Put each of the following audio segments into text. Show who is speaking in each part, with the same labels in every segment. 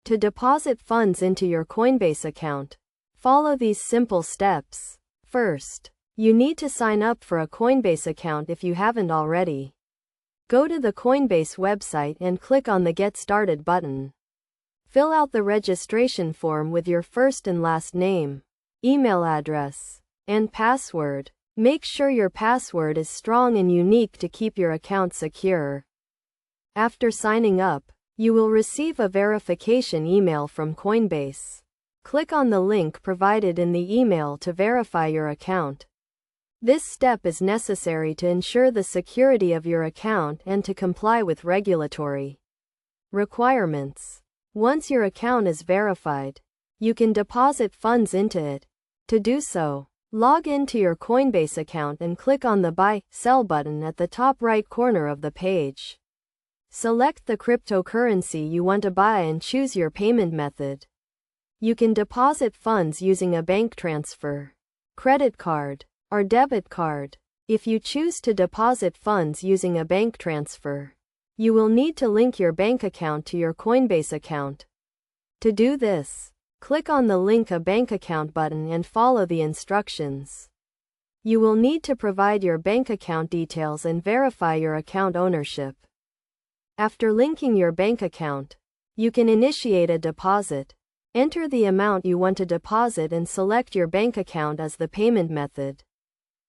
Speaker 1: To deposit funds into your Coinbase account, follow these simple steps. First, you need to sign up for a Coinbase account if you haven't already. Go to the Coinbase website and click on the Get Started button. Fill out the registration form with your first and last name, email address, and password. Make sure your password is strong and unique to keep your account secure. After signing up, you will receive a verification email from Coinbase. Click on the link provided in the email to verify your account. This step is necessary to ensure the security of your account and to comply with regulatory requirements. Once your account is verified, you can deposit funds into it. To do so, log into your Coinbase account and click on the Buy, Sell button at the top right corner of the page. Select the cryptocurrency you want to buy and choose your payment method. You can deposit funds using a bank transfer, credit card, or debit card. If you choose to deposit funds using a bank transfer, you will need to link your bank account to your Coinbase account. To do this, click on the Link a Bank Account button and follow the instructions. You will need to provide your bank account details and verify your account ownership. After linking your bank account, you can initiate a deposit. Enter the amount you want to deposit and select your bank account as the payment method.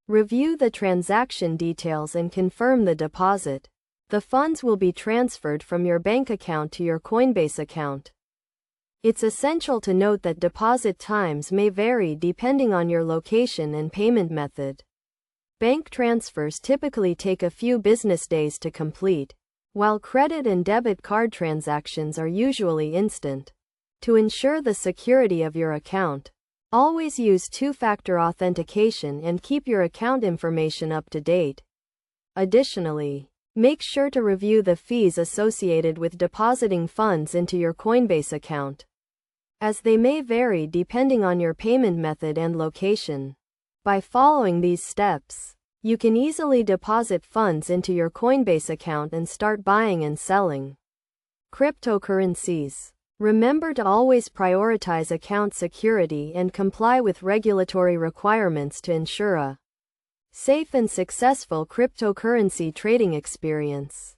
Speaker 1: Review the transaction details and confirm the deposit. The funds will be transferred from your bank account to your Coinbase account. It's essential to note that deposit times may vary depending on your location and payment method. Bank transfers typically take a few business days to complete, while credit and debit card transactions are usually instant. To ensure the security of your account, always use two-factor authentication and keep your account information up to date. Additionally, make sure to review the fees associated with depositing funds into your Coinbase account, as they may vary depending on your payment method and location. By following these steps, you can easily deposit funds into your Coinbase account and start buying and selling cryptocurrencies. Remember to always prioritize account security and comply with regulatory requirements to ensure a safe and successful cryptocurrency trading experience.